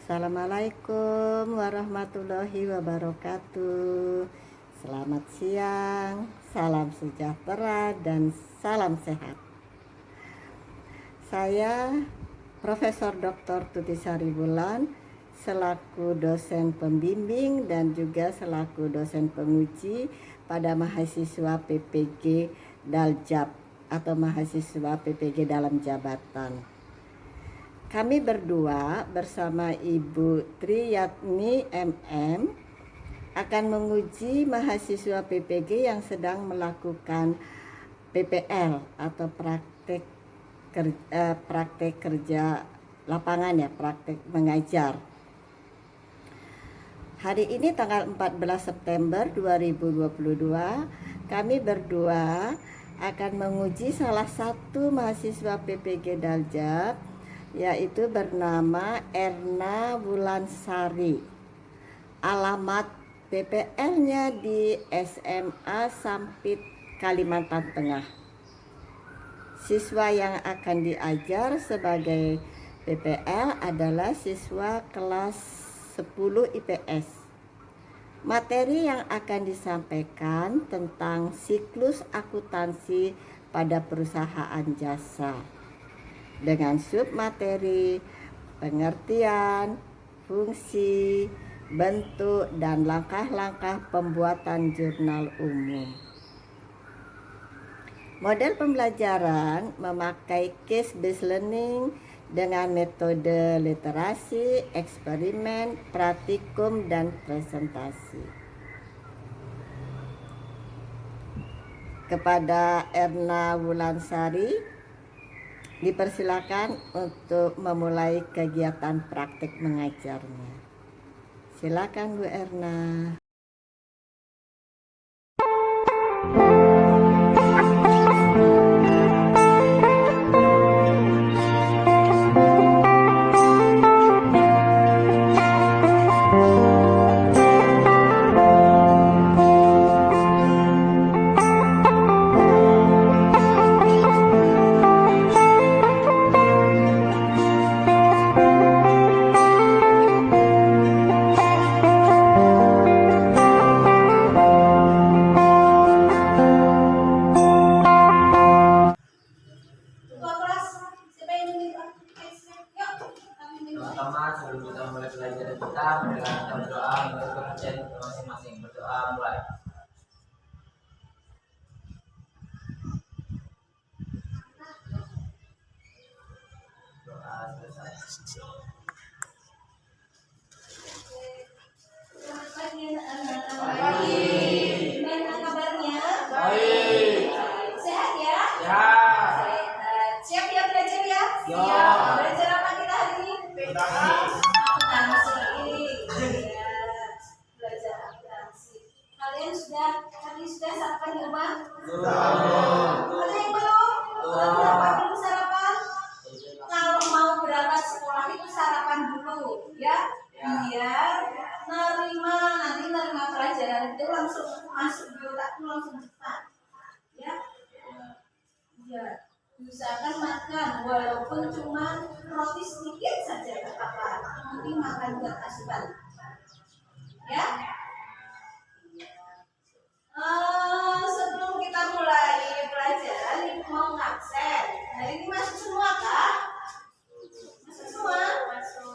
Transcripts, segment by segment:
Assalamualaikum warahmatullahi wabarakatuh. Selamat siang, salam sejahtera dan salam sehat. Saya Profesor Dr. Tuti Saribulan selaku dosen pembimbing dan juga selaku dosen penguji pada mahasiswa PPG Daljab atau mahasiswa PPG dalam jabatan. Kami berdua bersama Ibu Triyatni MM akan menguji mahasiswa PPG yang sedang melakukan PPL atau praktek kerja lapangan ya, praktek mengajar. Hari ini tanggal 14 September 2022, kami berdua akan menguji salah satu mahasiswa PPG Daljab, yaitu bernama Erna Wulansari. Alamat PPL-nya di SMA Sampit, Kalimantan Tengah. Siswa yang akan diajar sebagai PPL adalah siswa kelas 10 IPS. Materi yang akan disampaikan tentang siklus akuntansi pada perusahaan jasa, dengan submateri pengertian, fungsi, bentuk, dan langkah-langkah pembuatan jurnal umum. Model pembelajaran memakai case-based learning dengan metode literasi, eksperimen, praktikum, dan presentasi. Kepada Erna Wulansari dipersilakan untuk memulai kegiatan praktik mengajarnya. Silakan Bu Erna. Teman-teman, sebelum kita mulai pelajaran kita, marilah kita berdoa menurut kepercayaan kita masing-masing. Berdoa mulai. Doa selesai. Gimana kabarnya? Baik. Sehat ya? Ya. Sehat. Siap ya belajar ya? Siap. Belajar apa kita hari ini? Akuntansi. Ya. Belajar akuntansi. Kalian sudah sarapan di rumah? Ada yang belum? Berapa dulu sarapan? Kalau mau berangkat sekolah itu sarapan dulu, ya? Biar nanti nerima pelajaran itu langsung masuk di otakku langsung cepat, ya? Ya, usahakan makan walaupun cuma roti sedikit saja tak apa, nanti makan buat asupan, ya? Sebelum kita mulai pelajaran, Ibu mau ngabsen. Hari ini masuk semua kah? Masuk semua?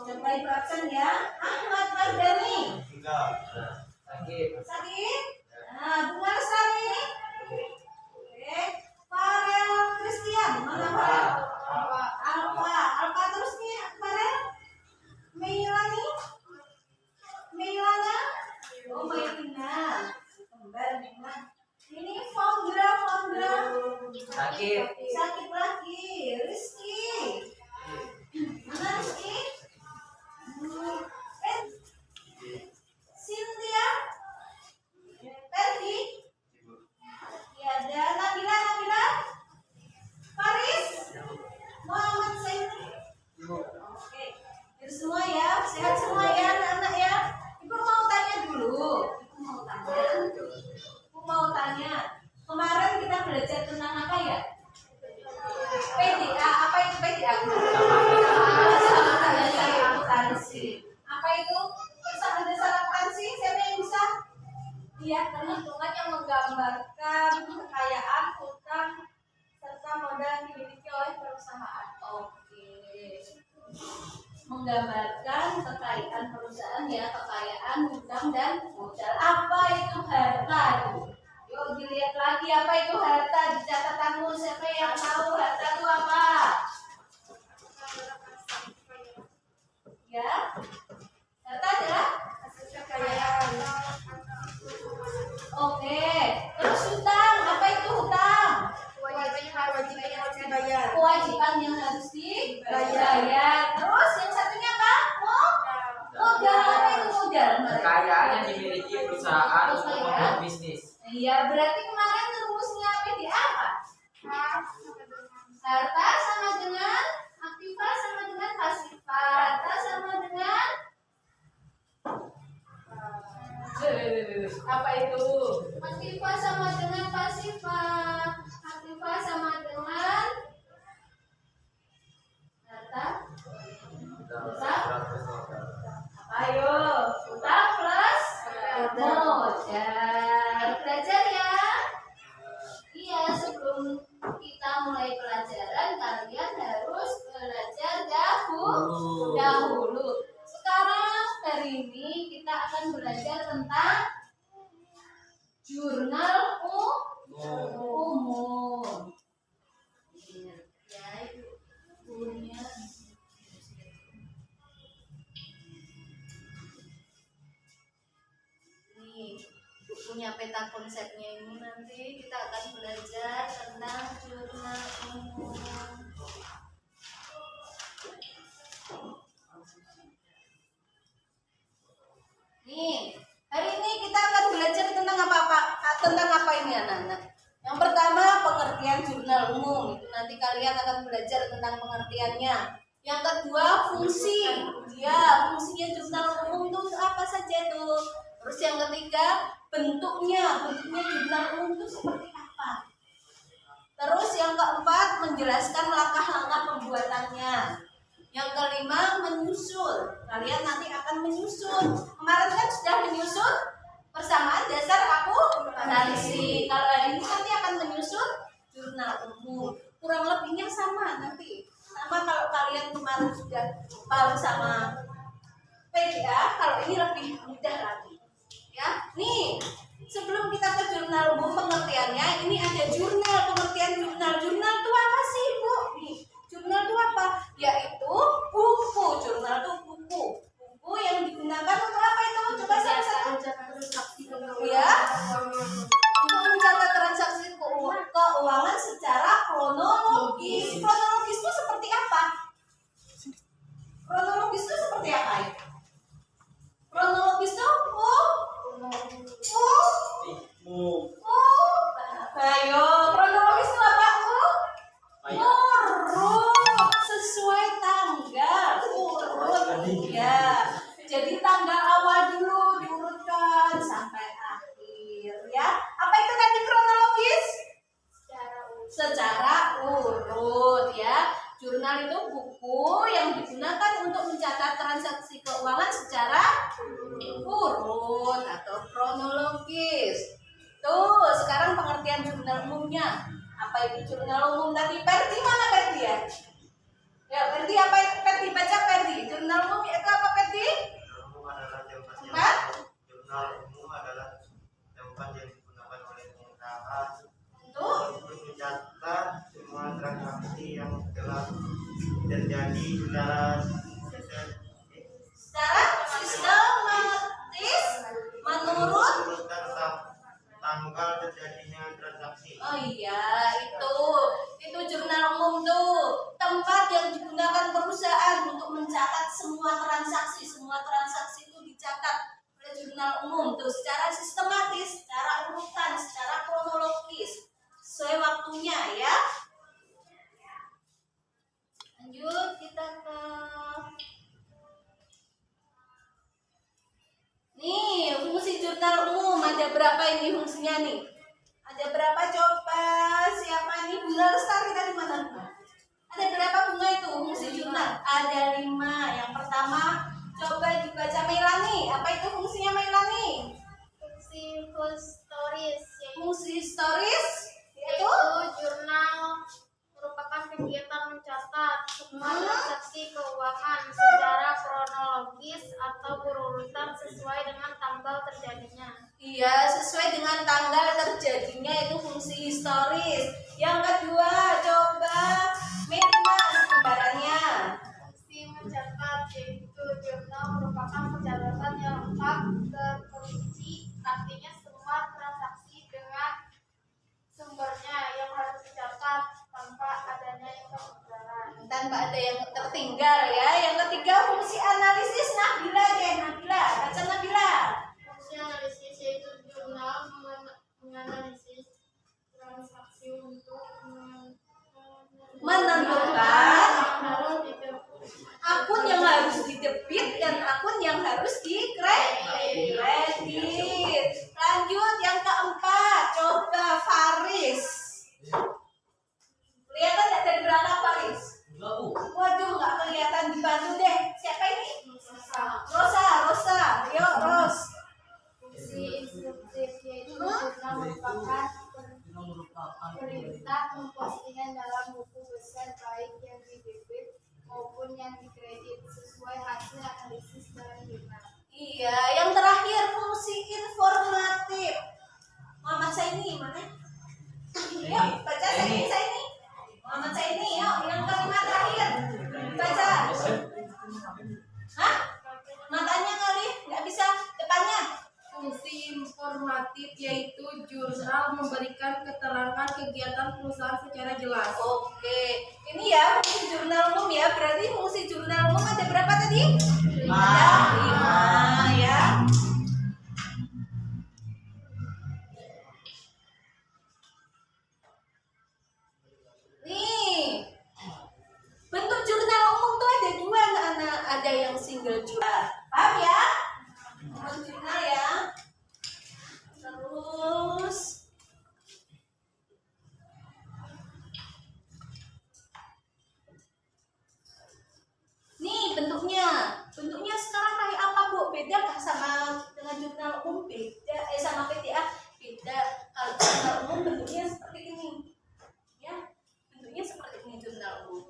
Coba Ibu absen ya. Ahmad Mardani. Sakit? Nah, Bunga Lestari. Oke. Farel Christian. Mana Farel? Alfa terus nih Farel. Meilana. Oh, Mailina. Kembar Mila. Ini Fondra. Sakit lagi. Rizky. Mana Rizky? Cindy. melihat perhitungan yang menggambarkan kekayaan, hutang, serta modal yang dimiliki oleh perusahaan. Oke. Menggambarkan kekayaan perusahaan ya, kekayaan, hutang, dan modal. Apa itu harta? Yuk dilihat lagi apa itu harta di catatanmu. Siapa yang tahu harta itu apa? Ya, harta adalah kekayaan. Oke, terus hutang, apa itu hutang? Kewajiban yang harus dibayar. Terus yang satunya apa? Modal, apa itu modal? Kekayaan yang dimiliki perusahaan untuk membuat bisnis. Iya, berarti kemarin rumusnya PDA apa? Harta sama dengan aktiva sama dengan pasifa. Harta sama dengan apa itu? Aktiva sama dengan pasifa. Aktiva sama dengan harta. Ayo, hutang plus modal. Belajar ya. Iya, sebelum kita mulai pelajaran, kalian harus belajar dahulu. Sekarang hari ini kita akan belajar tentang jurnal umum. Ya, itu punya. Nih, punya peta konsepnya ini nanti kita akan belajar tentang jurnal umum. Nih, hari ini kita akan belajar tentang apa ini anak-anak? Yang pertama pengertian jurnal umum. Itu nanti kalian akan belajar tentang pengertiannya. Yang kedua fungsi. Ya, fungsinya jurnal umum itu apa saja tuh? Terus yang ketiga bentuknya jurnal umum itu seperti apa? Terus yang keempat menjelaskan langkah-langkah pembuatannya. Yang kelima menyusun. Kalian nanti akan menyusun. Kemarin kan sudah menyusun persamaan dasar akuntansi. Kalau hari ini nanti akan menyusun jurnal umum. Kurang lebihnya sama nanti. Sama kalau kalian kemarin sudah paham sama PDA, kalau ini lebih mudah lagi. Ya, nih sebelum kita ke jurnal umum pengertiannya, ini ada jurnal, pengertian jurnal. Jurnal itu apa sih, Bu? Nih, jurnal itu apa? Yaitu buku. Jurnal itu buku. Buku yang digunakan untuk apa itu? Coba saya ya. Untuk mencatat transaksi keuangan secara kronologis. Kronologis itu seperti apa? Kronologis itu seperti apa ya? Kronologis itu ayo, kronologis itu apa? Urut sesuai tanggal. Urut ya. Jadi tanggal awal dulu diurutkan sampai akhir ya. Apa itu tadi kronologis? Secara urut ya. Jurnal itu buku yang digunakan untuk mencatat transaksi keuangan secara urut atau kronologis. Tuh, sekarang pengertian jurnal umumnya. Apa itu jurnal umum tadi? Perdi mana Perdi ya? Ya, Perdi apa itu Perdi? Baca Perdi. Jurnal umum itu apa Perdi? Jurnal umum adalah tempat yang digunakan oleh pengusaha untuk mencatat semua transaksi yang telah terjadi secara sistematis menurut tanggal terjadinya transaksi. Oh iya, itu jurnal umum tuh, tempat yang digunakan perusahaan untuk mencatat semua transaksi itu dicatat oleh jurnal umum tuh secara sistematis, secara urutan, secara kronologis, sesuai waktunya ya. Lanjut kita ke nih fungsi jurnal umum. Ada berapa ini fungsinya nih? Ada berapa coba? Siapa ini? Bunga Lestari tadi mana? Ada berapa bunga itu fungsi jurnal? Ada 5. Yang pertama coba dibaca Melani. Apa itu fungsinya Melani? Fungsi Iya, sesuai dengan tanggal terjadinya itu fungsi historis. Yang kedua, coba Mirna gambarannya. Si mencatat yaitu jurnal merupakan pencatatan yang lengkap terperinci, artinya semua transaksi dengan sumbernya yang harus dicatat tanpa adanya yang tertinggal. Tanpa ada yang tertinggal ya. Yang ketiga, fungsi analisis. Nabila deh, Nabila. Baca Nabila. Fungsi analisis yaitu jurnal menganalisis transaksi untuk Menentukan akun yang harus didebit dan akun yang harus dikredit. Lanjut yang keempat, coba Faris. Kelihatan nggak dari belakang Faris? Waduh, nggak kelihatan, dibantu deh. Siapa ini? Rosa. Yuk, Ros. fungsi instruktif yaitu jurnal merupakan perintah mempostingan dalam buku besar baik yang didebit maupun yang dikredit sesuai hasil analisis dari jurnal. Iya, yang terakhir fungsi informatif. Muhammad Saini mana? Yuk, baca Saini. Muhammad Saini, yuk, yang kelima terakhir. Baca. Hah? Matanya kali, nggak bisa. Depannya. Fungsi informatif yaitu jurnal memberikan keterangan kegiatan perusahaan secara jelas. Oke, ini ya fungsi jurnal umum ya. Berarti fungsi jurnal umum ada berapa tadi? Ada 5 ya. Nih, bentuk jurnal umum tuh ada 2 anak-anak. Ada yang single jurnal. Paham ya? Jurnal ya. Terus nih bentuknya sekarang kayak apa Bu? Beda kah sama dengan jurnal umum? Beda, sama PTA beda. Kalau jurnal umum bentuknya seperti ini, ya bentuknya seperti ini jurnal umum.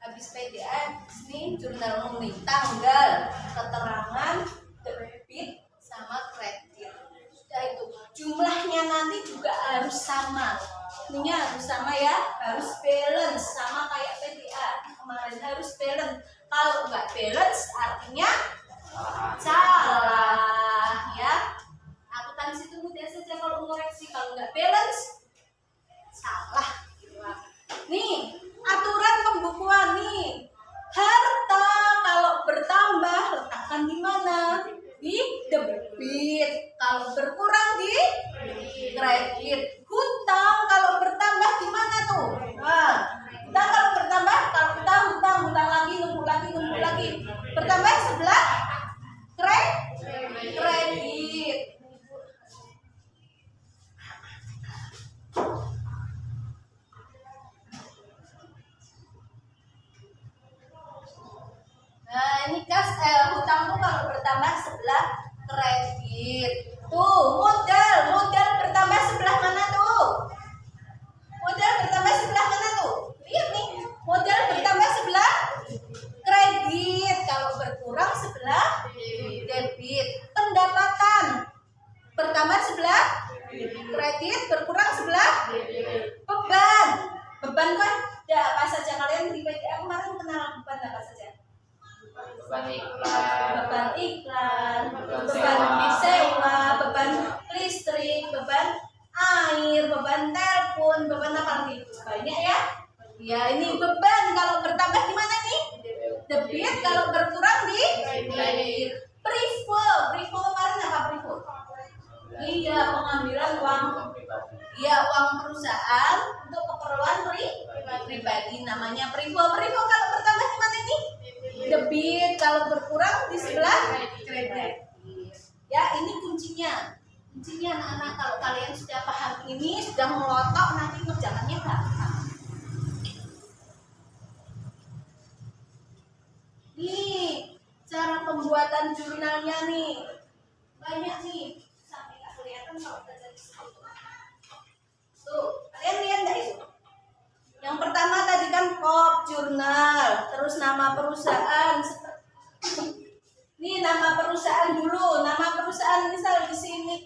Habis PTA ini jurnal umum nih, tanggal, keterangan, debit sama kredit. Sudah itu jumlahnya nanti juga harus sama. Ininya harus sama ya, harus balance sama kayak PTA kemarin, harus balance. Kalau nggak balance artinya salah ya. Akuntansi itu mudah saja kalau mengoreksi, kalau nggak balance salah. Nih aturan pembukuan nih, harta kalau bertambah letakkan di mana? Di debit. Kalau berkurang di kredit. Hutang kalau bertambah gimana tuh? Nah, hutang kalau bertambah, kalau hutang lagi, numpuk lagi. Bertambah sebelah kredit. Nah, ini hutang tuh kalau bertambah sebelah kredit. Tuh, modal bertambah sebelah mana tuh? Modal bertambah sebelah mana tuh? Lihat nih, modal bertambah sebelah kredit. Kalau berkurang sebelah debit. Pendapatan bertambah sebelah kredit, berkurang sebelah beban kan? Ada apa saja kalian di PTA kemarin kenal beban apa saja? Beban iklan, beban sewa, beban listrik, beban air, beban telepon, beban apa lagi? Banyak ya? Ya ini beban kalau bertambah gimana nih? Debit, kalau berkurang di kredit. Privo kemarin apa privo? Iya, pengambilan uang. Iya, uang perusahaan untuk keperluan pribadi, namanya privo. Privo kalau bertambah gimana nih? Debit, kalau berkurang di sebelah kredit. Ya, ini kuncinya. Kuncinya anak-anak, kalau kalian sudah paham ini, sudah melotok, nanti kerjaannya gampang. Nih, cara pembuatan jurnalnya nih. Banyak nih. Sampai nggak kelihatan kalau baca di situ. Tuh, kalian lihat nggak itu? Yang pertama tadi kan kop jurnal, terus nama perusahaan. Nih nama perusahaan dulu, nama perusahaan misal di sini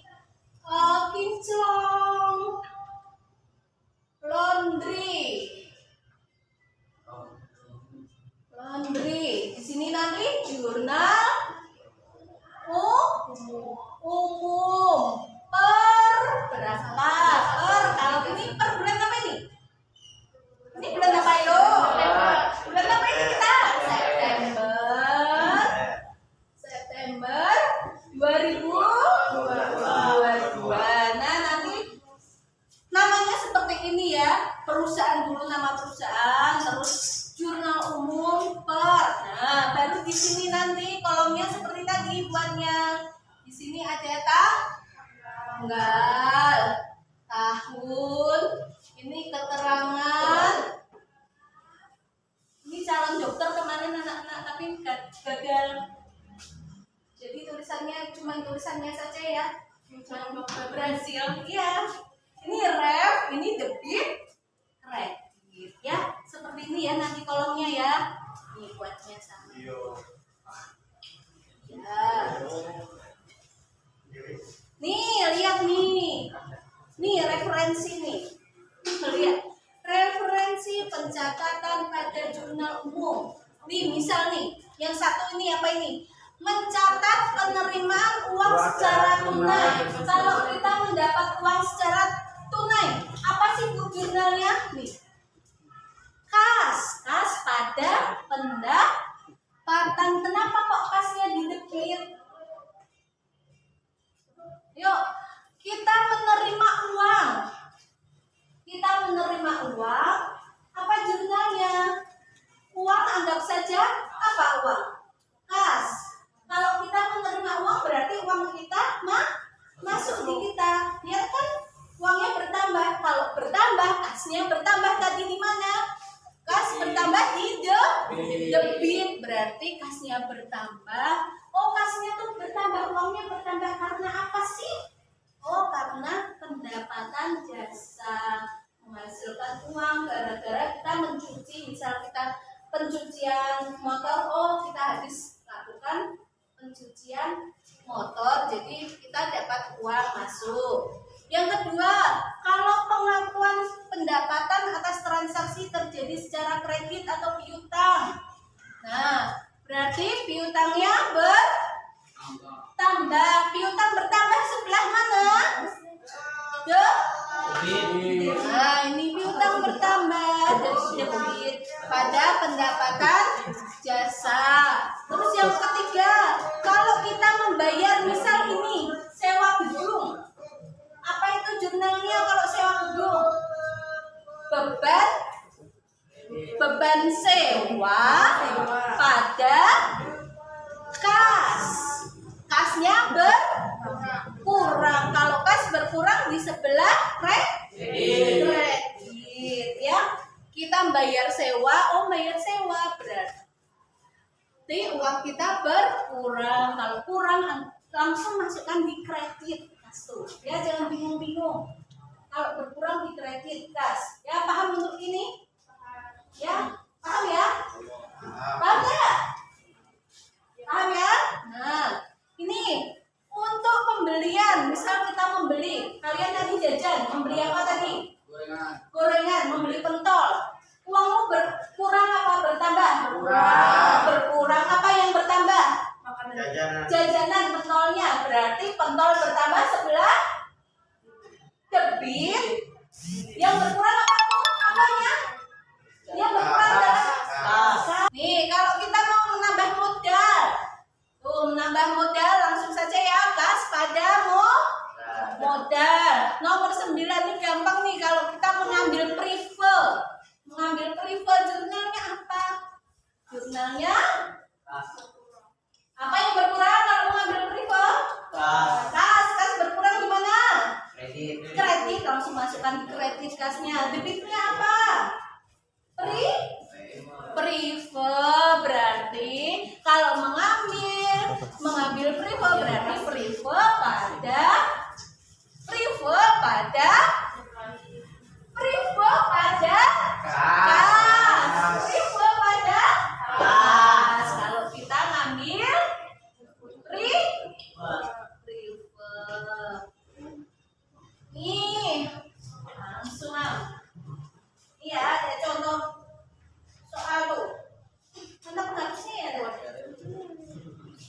tanggal, tahun, ini keterangan. Ini calon dokter kemarin anak-anak tapi gagal. Jadi tulisannya cuma tulisannya saja ya. Calon dokter berhasil. Iya. Ini ref, ini debit, kredit ya. Seperti ini ya nanti kolomnya ya. Ini buatnya sama. Ya. Nih, lihat nih. Nih referensi nih. Lihat. Referensi pencatatan pada jurnal umum. Nih, misal nih, yang satu ini apa ini? Mencatat penerimaan uang secara tunai. Kalau kita mendapat uang secara tunai, apa sih bu jurnalnya? Nih. Kas pada pendapatan. Kenapa kok kasnya di debit? Yuk, kita menerima uang. Kita menerima uang. Apa jurnalnya? Uang anggap saja apa uang? Kas. Kalau kita menerima uang berarti uang kita masuk di kita. Lihat kan uangnya bertambah. Kalau bertambah, kasnya bertambah tadi di mana? Kas bertambah di debit, berarti kasnya bertambah. Oh, kasnya tuh bertambah, uangnya bertambah karena apa sih? Oh, karena pendapatan jasa, menghasilkan uang gara-gara kita mencuci. Misal kita pencucian motor, oh kita habis lakukan pencucian motor, jadi kita dapat uang masuk. Yang kedua, kalau pengakuan pendapatan atas transaksi terjadi secara kredit atau piutang. Nah, berarti piutangnya bertambah. Piutang bertambah sebelah mana? Nah, ini piutang bertambah debit pada pendapatan jasa. Terus yang ketiga, kalau kita membayar misal ini sewa gedung. Apa itu jurnalnya kalau sewa gedung? Beban sewa pada kas. Kasnya berkurang. Kalau kas berkurang di sebelah kredit ya. Kita bayar sewa, oh bayar sewa berarti uang kita berkurang. Kalau kurang langsung masukkan di kredit kas tuh. Ya jangan bingung-bingung. Kalau berkurang di kredit kas. Ya paham untuk ini? Ya, paham ya? Paham nggak? Paham ya? Nah, ini untuk pembelian. Misal kita membeli, kalian tadi jajan, membeli apa tadi? Gorengan, membeli pentol. Uangmu berkurang apa bertambah? Berkurang. Apa yang bertambah? Jajanan pentolnya. Berarti pentol bertambah sebelah debit. Yang berkurang apa? Apanya? Yang berkurang adalah nih, kalau kita mau menambah modal. Tuh, menambah modal langsung saja ya, kas pada modal. Nomor 9 ini gampang nih kalau kita mengambil prive. Mengambil prive jurnalnya apa? Jurnalnya apa yang berkurang kalau mengambil prive? Kas berkurang di mana? Kredit langsung masukkan di kredit kasnya. Debitnya apa? Prive berarti kalau mengambil prive berarti prive pada kas. Prive pada kas. Kalau kita ngambil prive. Nih, langsung iya, ada contoh soal tuh. Mana penghapusnya ya?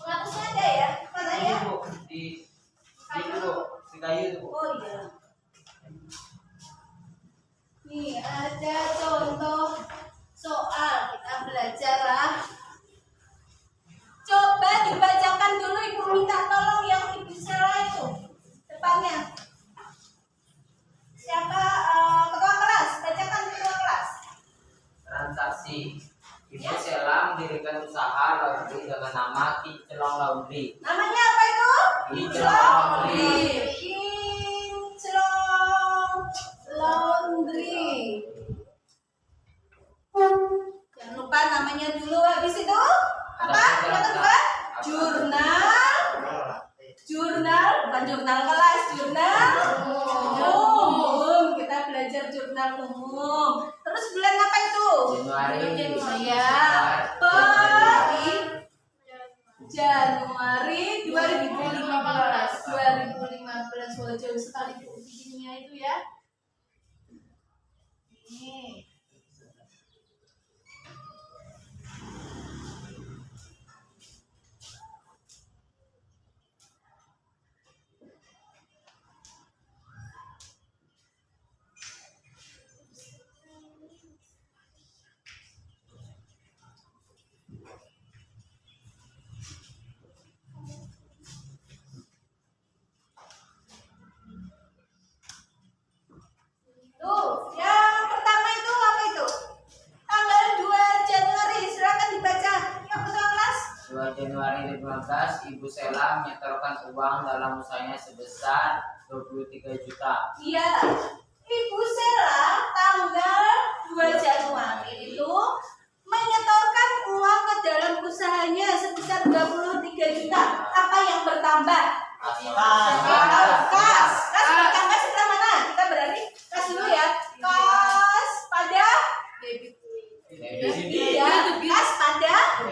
Penghapusnya ada ya? Mana ya? Di kayu itu. Oh iya. Nih ada contoh soal, kita belajar lah. Coba dibacakan dulu, ibu minta tolong yang ibu Sela itu depannya. Siapa ketua kelas? Bacakan ketua kelas. Transaksi. Ibu Sela mendirikan usaha laundry dengan nama Kicelong Laundry. Namanya apa itu? Kicelong Laundry. bukan jurnal kelas, jurnal umum. Kita belajar jurnal umum. Terus bulan apa itu? Januari. Ya, Januari 2015. 2015. Wah, jauh sekali Bu bikinnya itu ya. Ini. Tuh, yang pertama itu apa itu? Tanggal 2 Januari, silakan dibaca. Yang ketua kelas. 2 Januari 2015, Ibu Sela menyetorkan uang dalam usahanya sebesar 23 juta. Iya, Ibu Sela tanggal 2 Januari itu menyetorkan uang ke dalam usahanya sebesar 23 juta. Apa yang bertambah? Kas bertambah sebelah mana? Kita berarti kas dulu ya. Kas pada ya, kas pada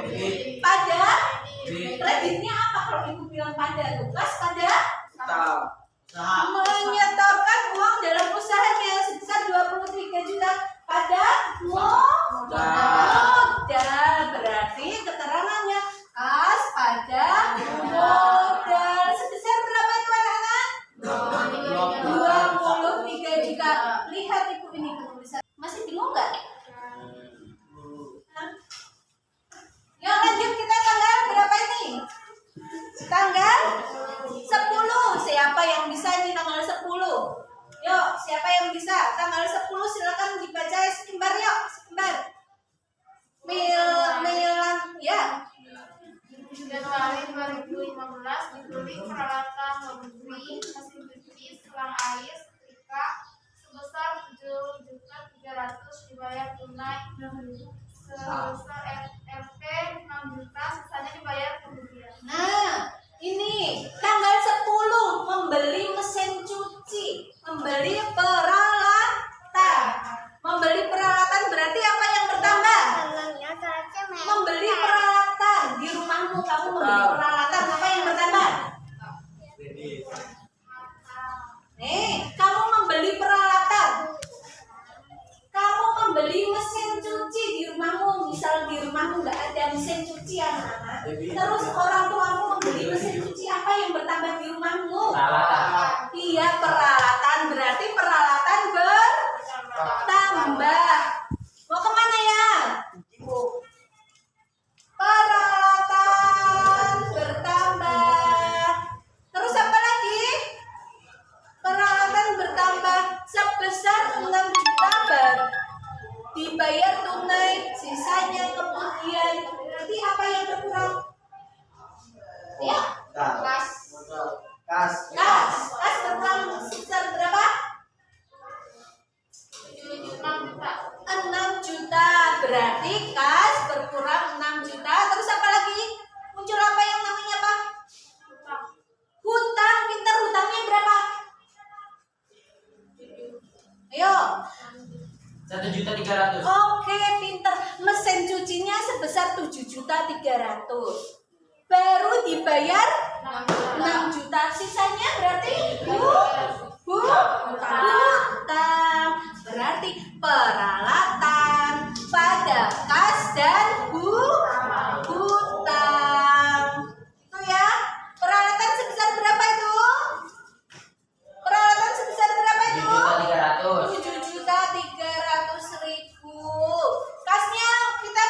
kreditnya apa kalau ibu bilang pada tuh? Kas pada menyetorkan uang dalam usahanya sebesar 23 juta pada modal. Berarti keterangannya kas pada modal sebesar berapa itu anak-anak? 23 juta. Lihat ibu ini penulisan. Masih bingung nggak? Hah? Yuk lanjut, kita tanggal berapa ini? Tanggal 10. Siapa yang bisa ini tanggal 10? Yuk, siapa yang bisa? Tanggal 10 silakan dibaca sekembar yuk, sekembar. Milan ya. Januari 2015 dibeli peralatan laundry, mesin cuci, selang air, setrika sebesar 7.300.000 dibayar tunai sebesar RP 6 juta, sisanya dibayar kemudian. Nah, ini tanggal 10 membeli mesin cuci, membeli peralatan. Membeli peralatan berarti apa yang bertambah? Membeli peralatan di rumahmu, kamu membeli peralatan, apa yang bertambah? Nih, kamu membeli peralatan. Kamu membeli mesin cuci di rumahmu, misal di rumahmu nggak ada mesin cuci anak-anak. Terus orang tuamu membeli mesin cuci, apa yang bertambah di rumahmu? Peralatan. Iya, peralatan, berarti peralatan bertambah. Mau kemana ya? Peralatan bertambah. Terus apa lagi? Peralatan bertambah sebesar 6 juta baru dibayar tunai, sisanya kemudian. Nanti apa yang berkurang? Ya, kas berkurang sebesar berapa? 6 juta. Berarti kas berkurang 6 juta. Terus apa lagi? Muncul apa yang namanya apa? Hutang. Pintar, hutangnya berapa? Ayo. 1.300.000. Oke, pintar. Mesin cucinya sebesar 7.300.000. Baru dibayar 6 juta. Sisanya berarti hutang. Berarti peralatan pada kas dan hutang. Itu ya. Peralatan sebesar berapa itu? Peralatan sebesar berapa itu? 7.300.000. Kasnya kita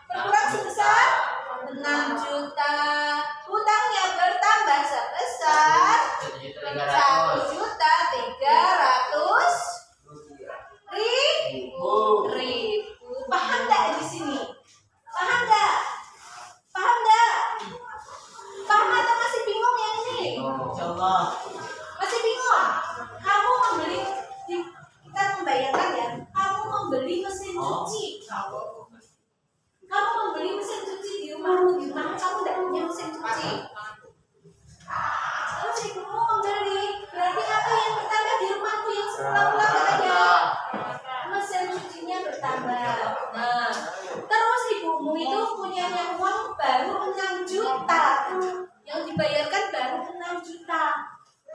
berkurang sebesar 6 juta. Hutangnya bertambah sebesar 1.300.000. Paham nggak di sini? Paham nggak? Paham nggak? Paham atau masih bingung yang ini? Masih bingung? Kamu membeli, kita membayangkan ya, kamu membeli mesin cuci. Kamu membeli mesin cuci di rumahmu kamu tidak punya mesin cuci. Terus ibu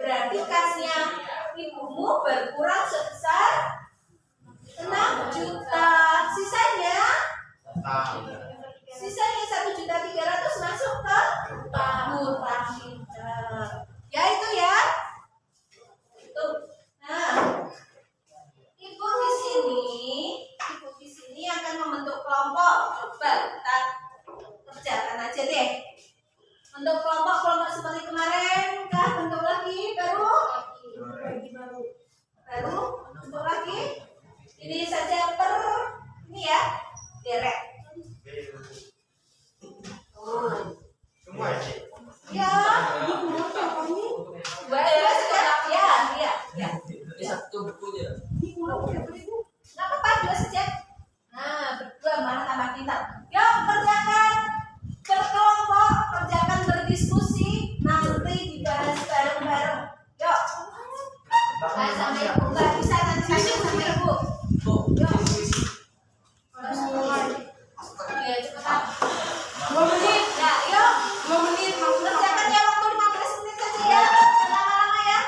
Berarti kasnya ibumu berkurang sebesar 6 juta. Sisanya 1.300.000 masuk ke utang kita. Ya itu ya. Itu. Nah, ibu di sini akan membentuk kelompok. Coba kita kerjakan aja deh. Untuk kelompok seperti kemarin, kah bentuk lagi baru bentuk lagi. Ini saja ini ya, direct. Semua sih. Ya, dua saja. Ya. Satu bukunya. Nggak apa-apa, dua saja. Nah, berdua mana tambah pintar. Yuk, kerjakan berkelompok, kerjakan berdiskusi, nanti dibahas bareng-bareng. Yuk. Nah, sama ibu nggak bisa nanti sama ibu. Yuk. Ya, cepetan. 2 menit. Ya, yuk. 2 menit. Kerjakan ya waktu 15 menit saja ya. Jangan lama-lama ya.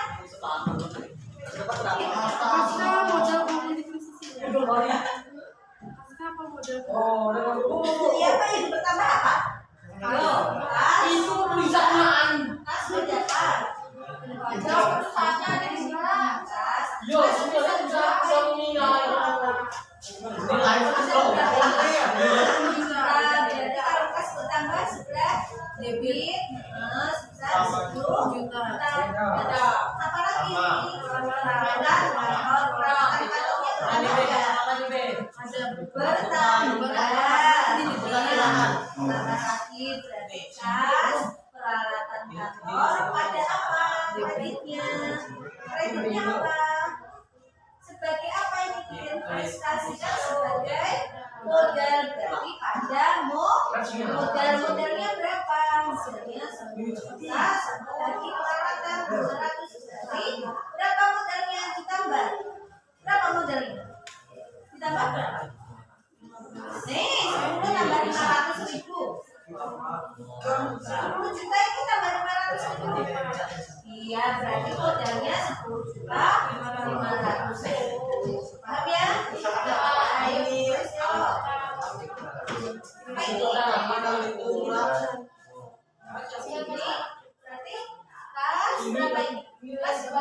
Jadi apa yang bertambah apa? Ayo, itu tulisan kas berapa? Tulisannya ada di sini. Yo, sudah Jadi kalau kas bertambah sebelah debit sebesar 10 juta. Apa lagi? Berarti kas, peralatan kantor, ada apa? Kreditnya apa? Sebagai apa ini diinvestasikan sebagai modal, berarti pada modalnya berapa? Misalnya 10 juta, sama lagi peralatan 200 berarti berapa modalnya ditambah? Berapa modalnya? Ditambah berapa? Nih, 10 tambah 500.000. 10 juta itu tambah 500.000. Iya, berarti modalnya 10 juta 500.000. Paham ya? Ayo, berarti kas berapa ini? Kas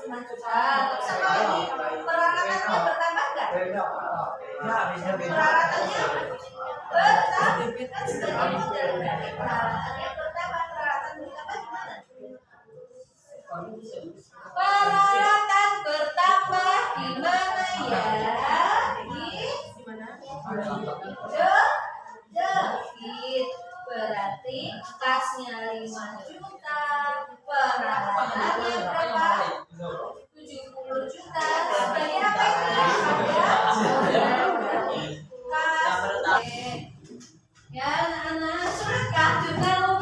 5 juta. Terus apa lagi? Peralatannya bertambah nggak? Peralatannya bertambah. Kan sebagai modal berarti peralatannya bertambah. Peralatan bertambah gimana? Peralatan bertambah di mana ya? Debit. Berarti kasnya 5 juta, peralatannya berapa? 70 juta. Sebagai apa itu? Kas. Ya anak-anak, sulit kah juga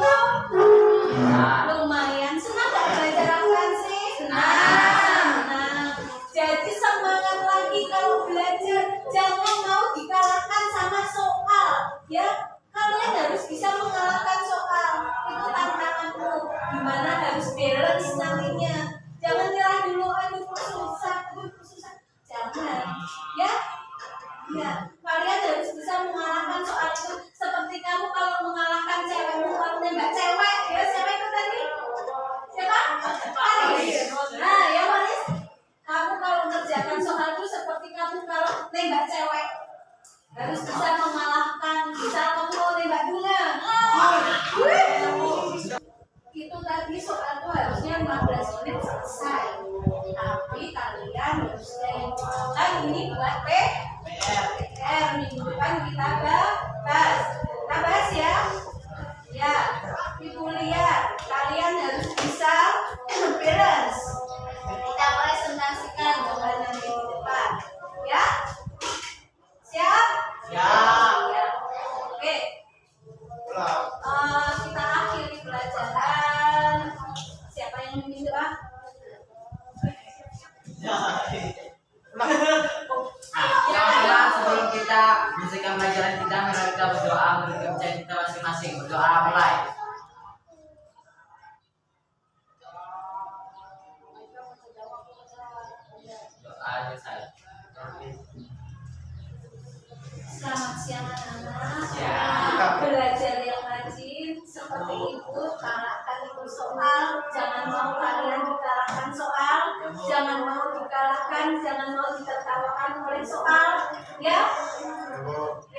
lumayan. Senang gak belajar akuntansi? Senang. Jadi semangat lagi kalau belajar. Jangan mau dikalahkan sama soal. Ya, kalian harus bisa mengalahkan soal. Itu tantanganmu. Gimana harus balance nantinya. Jangan nyerah dulu. Aduh, susah. Jangan. Ya. Ya, kalian harus bisa mengalahkan soal itu. Seperti kamu kalau mengalahkan cewekmu kalau nembak cewek, ya siapa itu tadi? Siapa? Manis. Nah, ya Manis. Kamu kalau mengerjakan soal itu seperti kamu kalau nembak cewek. Harus bisa mengalahkan. Bisa kamu mau nembak bunga. Itu tadi soal itu harusnya 15 menit selesai. Tapi kalian harusnya yang kan ini buat PR minggu depan kita bahas. Kita bahas ya. Ya, Ibu lihat kalian harus bisa balance. Kita presentasikan coba nanti di depan. Ya? Siap? Ya. Oke. Kita akhiri pelajaran. Siapa yang memimpin doa? Sebelum kita menyelesaikan pelajaran kita, mari kita berdoa menurut kepercayaan kita masing-masing. Berdoa mulai. Siang anak-anak. Belajar yang rajin seperti itu. Kalahkan itu soal. Jangan mau kalian dikalahkan soal. Jangan mau dikalahkan. Jangan mau ditertawakan oleh soal. Ya,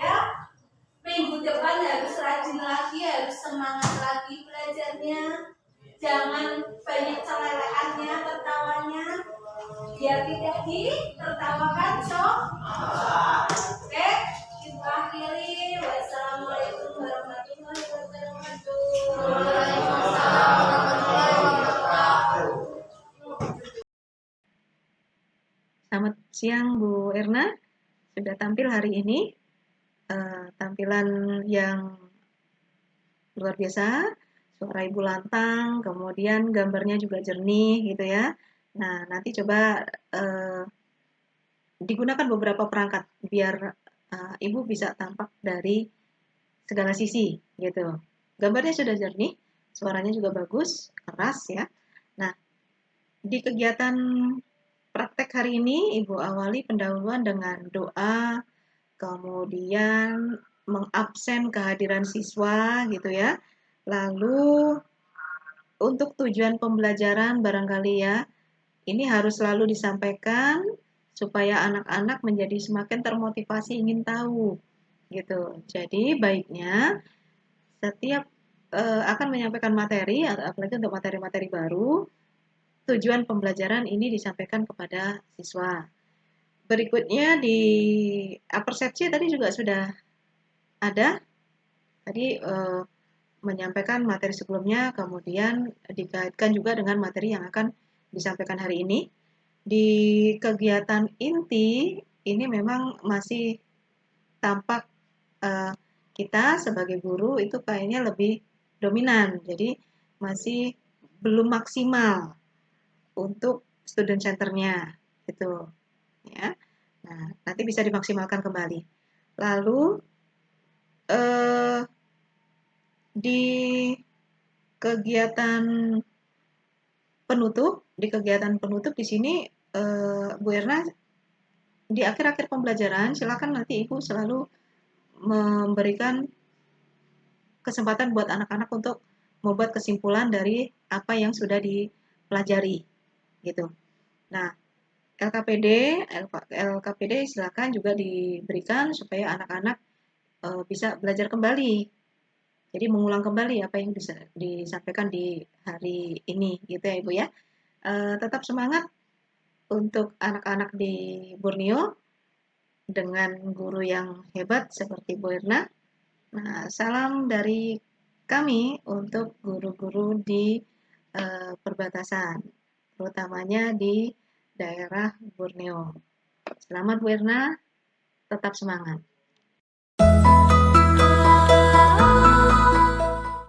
ya. Minggu depan harus rajin lagi, harus semangat lagi belajarnya. Jangan banyak celelehannya, tertawanya, biar tidak ditertawakan. Oke, kita akhiri. Wassalamualaikum warahmatullahi wabarakatuh. Waalaikumsalam warahmatullahi wabarakatuh. Selamat siang Bu Erna, sudah tampil hari ini. Tampilan yang luar biasa, suara Ibu lantang, kemudian gambarnya juga jernih gitu ya. Nah, nanti coba digunakan beberapa perangkat biar Ibu bisa tampak dari segala sisi gitu. Gambarnya sudah jernih, suaranya juga bagus, keras ya. Nah, di kegiatan praktek hari ini Ibu awali pendahuluan dengan doa, kemudian mengabsen kehadiran siswa gitu ya. Lalu untuk tujuan pembelajaran barangkali ya, ini harus selalu disampaikan supaya anak-anak menjadi semakin termotivasi ingin tahu gitu. Jadi baiknya setiap akan menyampaikan materi, apalagi untuk materi-materi baru, tujuan pembelajaran ini disampaikan kepada siswa. Berikutnya di persepsi tadi juga sudah ada. Tadi menyampaikan materi sebelumnya, kemudian dikaitkan juga dengan materi yang akan disampaikan hari ini. Di kegiatan inti, ini memang masih tampak kita sebagai guru itu kayaknya lebih dominan, jadi masih belum maksimal untuk student centernya gitu ya. Nah, nanti bisa dimaksimalkan kembali. Lalu di kegiatan penutup di sini Bu Erna di akhir-akhir pembelajaran silakan nanti Ibu selalu memberikan kesempatan buat anak-anak untuk membuat kesimpulan dari apa yang sudah dipelajari gitu. Nah, LKPD silakan juga diberikan supaya anak-anak bisa belajar kembali. Jadi mengulang kembali apa yang disampaikan di hari ini gitu ya Ibu ya. Tetap semangat untuk anak-anak di Borneo dengan guru yang hebat seperti Bu Erna. Nah, salam dari kami untuk guru-guru di perbatasan, terutamanya di daerah Borneo. Selamat Bu Erna, tetap semangat.